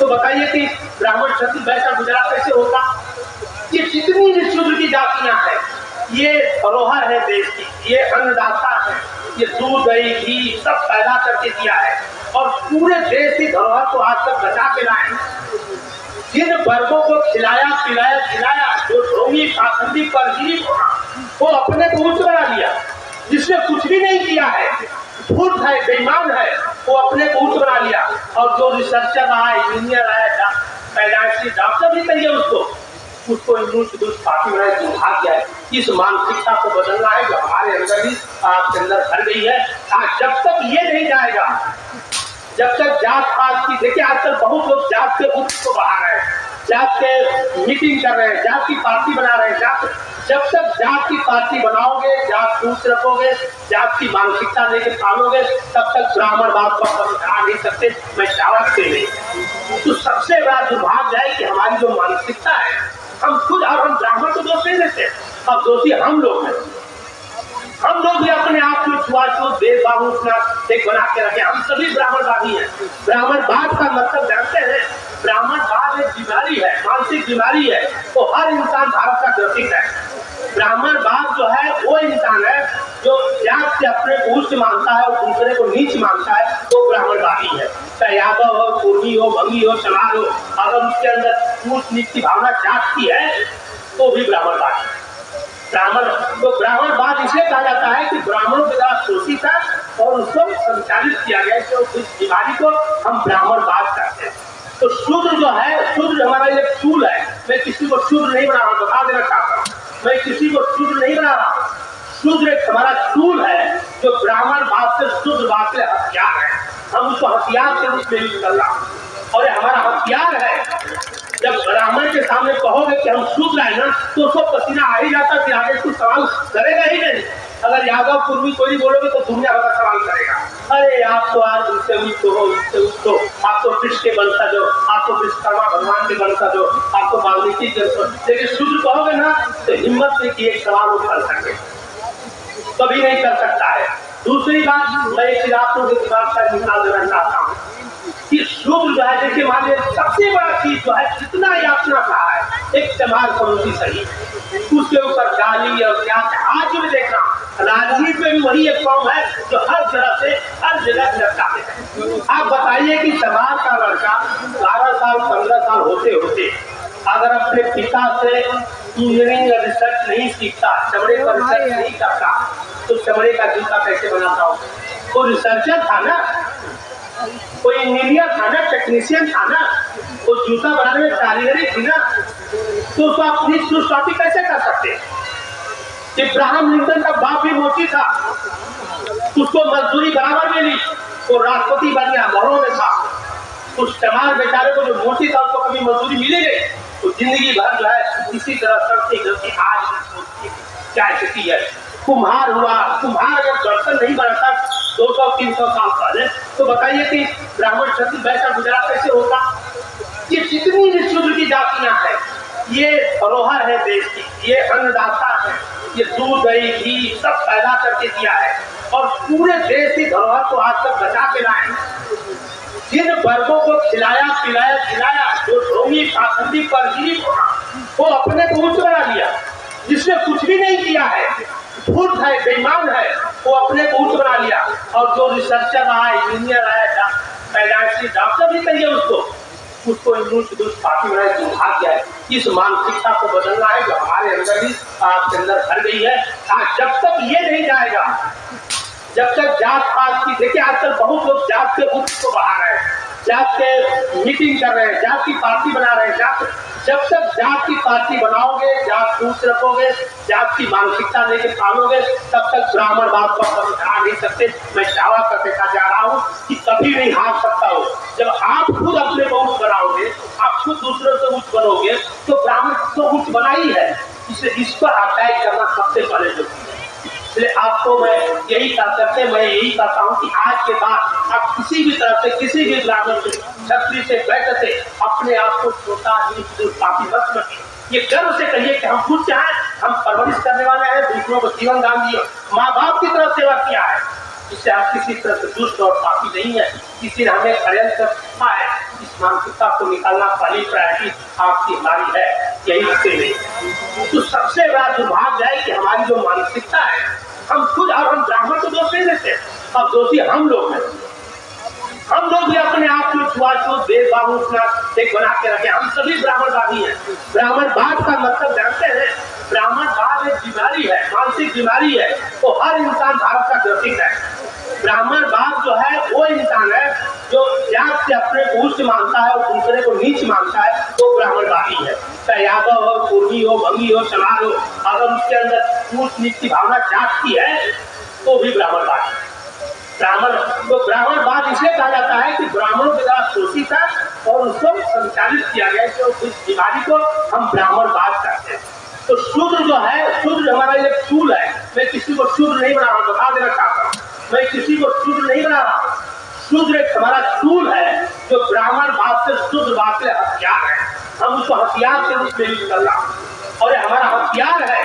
तो बताइए कि ब्राह्मण क्षत्रिय वैश्य का गुजारा कैसे होगा? ये जितनी भी शूद्र की जातियां हैं, ये धरोहर है देश की, ये अन्नदाता है, ये दूध दही घी सब पैदा करके दिया है और पूरे देश की धरोहर को आज तक बचा के लाए। जिन वर्गों को खिलाया पिलाया खिलाया, जो ढोंगी पाखंडी परजीवी वो अपने को उच्च बना लिया। जिसने कुछ भी नहीं किया है, झूठ है, बेईमान है, वो अपने को उच्च बना लिया। और जो रिसर्चर आए, इंजीनियर आए, पैदाइशी डॉक्टर भी कहिए उसको पार्टी बनाए, दुर्भाग्य है। इस मानसिकता को बदलना है जो हमारे अंदर ही आपके अंदर भर गई है। जब तक ये नहीं जाएगा, जब तक जात पात की, देखिए आजकल बहुत लोग जात के उच्च को बढ़ा रहे हैं, जात के मीटिंग कर रहे हैं, जात की पार्टी बना रहे हैं। जब तक जात की पार्टी बनाओगे, जात पूछ रखोगे, जात की मानसिकता लेके पालोगे, तब तक ब्राह्मणवाद पर समझा नहीं सकते। मैं चावत से नहीं। तो सबसे बड़ा दुर्भाग्य है कि हमारी जो मानसिकता है, हम खुद और हम ब्राह्मण को दोष नहीं देते, अब दोषी हम लोग हैं। हम लोग भी अपने आप में छुआछूत भेदभाव एक बना के रखे। हम सभी ब्राह्मणवादी हैं। ब्राह्मणवाद का मतलब जानते हैं? ब्राह्मणवाद एक बीमारी है, मानसिक बीमारी है। तो हर इंसान भारत का ग्रसित है। ब्राह्मणवाद जो है वो इंसान है जो जात से अपने को उच्च मानता है और दूसरे को नीच मानता है, वो ब्राह्मणवादी है। चाहे यादव हो, कुर्मी हो, भंगी हो, चमार हो, अगर उसके अंदर ऊंच नीच की भावना जात की है तो भी ब्राह्मणवाद है। ब्राह्मणवाद इसलिए कहा जाता है कि ब्राह्मणों के द्वारा शोषित है और उसको संचालित किया गया, तो इस बीमारी को हम ब्राह्मणवाद कहते हैं। तो शूद्र जो है, शूद्र हमारा एक टूल है। मैं किसी को शूद्र नहीं बना रहा, बता देना चाहता हूँ, मैं किसी को शूद्र नहीं बना रहा। शूद्र एक हमारा टूल है जो ब्राह्मणवाद से शूद्रवाद से हथियार है। हम उसको हथियार के रूप में यूज कर रहा हूँ और हमारा हथियार है। जब ब्राह्मण के सामने कहोगे कि हम शूद्र है ना, तो उसको पसीना आ ही जाता, फिर आगे कुछ सवाल करेगा ही नहीं। अगर यादव कुर्मी कोई बोलोगे तो दुनिया भर का सवाल करेगा। अरे आप तो आज उससे उच्च हो, आप तो कृष्ण के वंशज हो, आप तो विश्वकर्मा भगवान के वंशज हो, आप तो वाल्मीकि के वंशज हो। लेकिन शूद्र कहोगे ना तो हिम्मत से कि एक सवाल वो कर सके, कभी नहीं कर सकता है। दूसरी बात, मैं एक आपको दिमाग का निकाल देना चाहता हूँ कि शूद्र जो है, देखिए मानिए सबसे बड़ा चीज जो है, जितना यातना कहा है, एक चमार करोती सही, उसके ऊपर गाली और क्या। आज मैं देख रहा हूँ राजनीति में भी वही एक कौम है जो हर तरह से हर जगह लड़का है। आप बताइए कि समाज का लड़का 12 साल 15 साल होते होते अगर अपने पिता से इंजीनियरिंग या रिसर्च नहीं सीखता, चमड़े का रिसर्च नहीं करता, तो चमड़े का जूता कैसे बनाता हो? वो रिसर्चर था ना, कोई इंजीनियर था ना, टेक्नीशियन था ना, वो जूता बनाने में कारीगरी थी ना, तो उसको अपनी सृष्टि कैसे कर सकते? इब्राहिम लिंकन का बाप भी मोची था, उसको मजदूरी बराबर मिली, वो राष्ट्रपति बन गया, मोहरों में था। उस चमार बेचारे को जो मोची था उसको कभी मजदूरी मिली नहीं, तो जिंदगी भर जो है इसी तरह करते करते आज क्या स्थिति है। कुम्हार हुआ, कुम्हार अगर बर्तन नहीं बनाता 200-300 साल पहले, तो बताइए कि ब्राह्मण क्षत्रिय वैश्य का गुजारा कैसे होगा? ये जितनी भी शूद्र की जातियां हैं, ये धरोहर है देश की, ये अन्नदाता है, ये दूध दही घी सब पैदा करके दिया है और पूरे देश की धरोहर को आज तक बचा के लाए। जिन वर्गों को खिलाया पिलाया खिलाया, जो ढोंगी पाखंडी परजीवी वो अपने को उच्च बना लिया। जिसने कुछ भी नहीं किया है, झूठ है, बेईमान है, वो अपने को उच्च बना लिया। और जो रिसर्चर आए, इंजीनियर आए, पैदाइशी डॉक्टर भी कहिए उसको पार्टी बनाए, दुर्भाग्य है। इस मानसिकता को बदलना है जो हमारे अंदर ही आपके अंदर भर गई है। जब तक ये नहीं जाएगा, जब तक जात पात की, देखिए आजकल बहुत लोग जात के उच्च को बढ़ा रहे हैं, जात के मीटिंग कर रहे हैं, जात की पार्टी बना रहे हैं। जब तक जात की पार्टी बनाओगे, जात पूछ रखोगे, जात की मानसिकता लेके पालोगे, तब तक ब्राह्मणवाद पर समझा नहीं सकते। मैं दावा करके जा रहा हूँ कि कभी नहीं हार सकता हो। जब आप खुद अपने को उच्च बनाओगे, आप खुद दूसरों से उच्च बनोगे, तो ब्राह्मण तो उच्च बना ही है। इस पर अटैक करना सबसे पहले जरूरी है। इसलिए आपको मैं यही कहता हूँ कि आज के बाद आप किसी भी तरह से, किसी भी ब्राह्मण से, क्षत्रिय से, वैश्य से अपने आप को छोटा काफी मत समझिए। ये गर्व से कहिए कि हम खुद क्या हैं, हम परवरिश करने वाले हैं, दूसरों को जीवन दान दिए, माँ बाप की तरफ सेवा किया है। इससे आप किसी तरह से दुष्ट और पापी नहीं है, किसी ने हमें षड्यंत्र है। इस मानसिकता को निकालना पहली प्रायोरिटी आपकी हमारी है, यही से नहीं। तो सबसे बड़ा दुर्भाग्य है कि हमारी जो मानसिकता है, हम खुद और हम ब्राह्मण को दोष नहीं देते, अब दोषी हम लोग हैं। हम लोग भी अपने आप को छुआछूत भेदभाव एक बना के रखे। हम सभी ब्राह्मणवादी हैं। ब्राह्मणवाद का मतलब जानते हैं, ब्राह्मणवाद एक बीमारी है, मानसिक बीमारी है। तो हर इंसान भारत का ग्रसित है। ब्राह्मणवाद जो है वो इंसान है जो जात से अपने को उच्च मानता है और दूसरे को नीच मानता है, तो ब्राह्मणवादी है। चाहे यादव हो, कुर्मी हो, भंगी हो, चमार हो, अगर उसके अंदर ऊंच नीच की भावना जात की है तो भी ब्राह्मणवाद है। ब्राह्मणवाद इसलिए कहा जाता है कि ब्राह्मणों के द्वारा शोषित है और उसको संचालित किया गया, तो इस बीमारी को हम ब्राह्मणवाद कहते हैं। तो शूद्र जो है, शूद्र हमारा एक टूल है। मैं किसी को शूद्र नहीं बना रहा, बता देना चाहता हूँ, मैं किसी को शूद्र नहीं बना रहा। शूद्र एक हमारा टूल है जो ब्राह्मणवाद से शूद्रवाद से हथियार है। हम उसको हथियार के रूप में यूज कर रहा हूँ और ये हमारा हथियार है।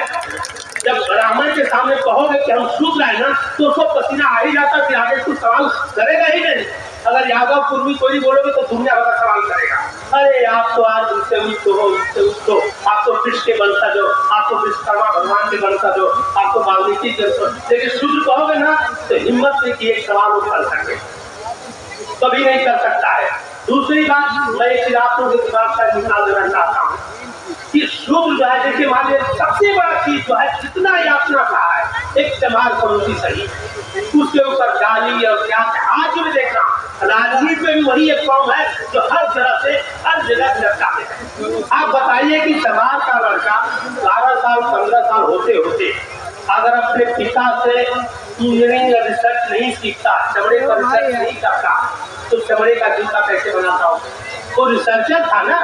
जब ब्राह्मण के सामने कहोगे कि हम शूद्र है ना, तो उसको पसीना आ ही जाता, फिर आगे कुछ सवाल करेगा ही नहीं। अगर यादव कुर्मी कोई नहीं बोलोगे तो दुनिया भर का सवाल करेगा, अरे आप तो आज उससे उच्च हो, उससे उच्च हो, आप तो कृष्ण के वंशज हो, आप तो विश्वकर्मा भगवान के वंशज हो, आप तो वाल्मीकि के वंशज। लेकिन शूद्र कहोगे ना तो हिम्मत से कि एक सवाल वो कर सके, कभी नहीं कर सकता है। दूसरी बात, मैं एक आपको दिमाग का निकाल देना चाहता हूँ कि शूद्र जो है, देखिए मान लीजिए सबसे बड़ा चीज जो है, जितना यातना कहा है, एक चमार पड़ोसी सही, उसके ऊपर गाली और क्या। आज भी देख रहा हूँ राजनीति में भी वही एक कौम है जो हर तरह से हर जगह लड़काते हैं। आप बताइए कि चमार का लड़का 12 साल 15 साल होते होते अगर अपने पिता से इंजीनियरिंग रिसर्च नहीं सीखता, चमड़े पर रिसर्च नहीं करता, तो चमड़े का जूता कैसे बनाता हो? वो रिसर्चर था ना,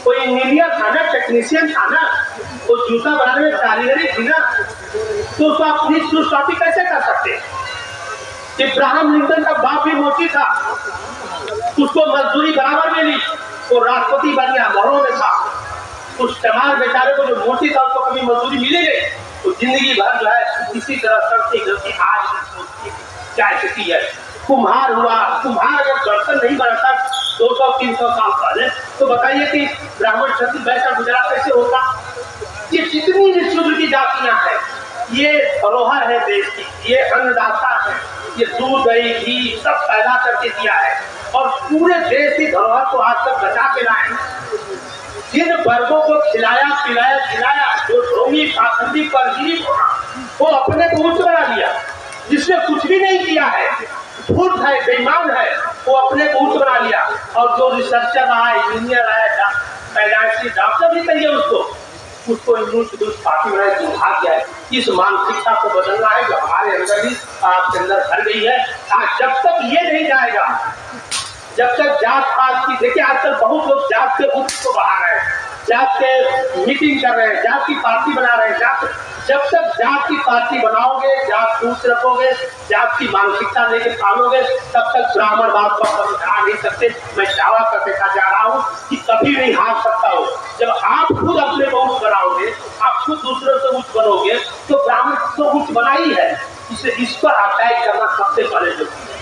कोई इंजीनियर था ना, टेक्नीशियन था ना, वो जूता बनाने में कारीगरी थी ना, तो उसको अपनी सृष्टि कैसे कर सकते? इब्राहिम लिंकन का बाप भी मोची था, उसको मजदूरी बराबर मिली, वो राष्ट्रपति बन गया, महलों में था। उस चमार बेचारे को जो मोची था उसको कभी मजदूरी मिली नहीं, तो जिंदगी भर जो है इसी तरह करते आज क्या स्थिति है। कुम्हार हुआ, कुम्हार अगर बर्तन नहीं बनाता 200-300 साल पहले, तो बताइए कि ब्राह्मण क्षत्रिय वैसा गुजरात कैसे होगा? ये जितनी भी शूद्र की जातियां हैं, ये धरोहर है देश की, ये अन्नदाता है, ये दूध दही घी सब पैदा करके दिया है और पूरे देश की धरोहर को आज तक बचा के लाए। जिन वर्गों को खिलाया पिलाया खिलाया, जो ढोंगी पाखंडी परगिरी वो अपने को उच्च बना लिया, जिसने कुछ भी नहीं किया है, झूठ है, बेईमान है, वो अपने को उच्च बना लिया। और जो रिसर्चर आए, इंजीनियर आए, पैदाइशी डॉक्टर भी कहिए उसको पार्टी बनाए, दुर्भाग्य है। इस मानसिकता को बदलना है जो हमारे अंदर ही आपके अंदर भर गई है। जब तक ये नहीं जाएगा, जब तक जात पात की, देखिए आजकल बहुत लोग जात के उच्च को बढ़ा रहे हैं, जात के मीटिंग कर रहे हैं, जात की पार्टी बना रहे हैं। जब तक जात की पार्टी बनाओगे, जात दूर रखोगे, जात की मानसिकता लेके पालोगे, तब तक ब्राह्मणवाद को कभी हरा नहीं सकते। मैं दावा करके जा रहा हूँ कि कभी नहीं हार सकता हो। जब आप खुद अपने को उच्च बनाओगे, आप खुद दूसरों से उच्च बनोगे, तो ब्राह्मण तो उच्च बना ही है। इसलिए इस पर अटैक करना सबसे पहले जरूरी है।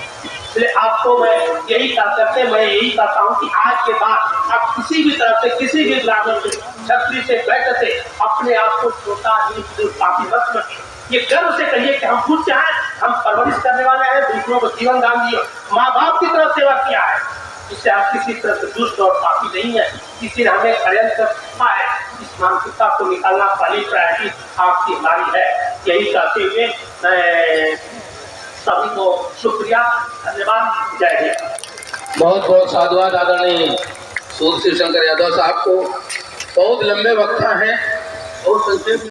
इसलिए आपको मैं यही कहता हूँ कि आज के बाद आप किसी भी तरह से, किसी भी ब्राह्मण से, क्षत्रिय से, वैश्य से अपने आप को छोटा काफी मत समझिए। ये गर्व से कहिए कि हम खुद से हैं, हम परवरिश करने वाले हैं, दूसरों को जीवन दान दिया, माँ बाप की तरफ सेवा किया है। इससे आप किसी तरह से दुष्ट और पापी नहीं है, किसी ने हमें षड्यंत्र करना है। इस मानसिकता को निकालना पहली प्रायोरिटी आपकी हमारी है। यही कहते हुए मैं सभी को शुक्रिया, धन्यवाद, जय हिंद। बहुत बहुत साधुवाद आदरणीय सूर्य शिवशंकर यादव साहब को। बहुत लंबे वक्ता हैं, बहुत संक्षेप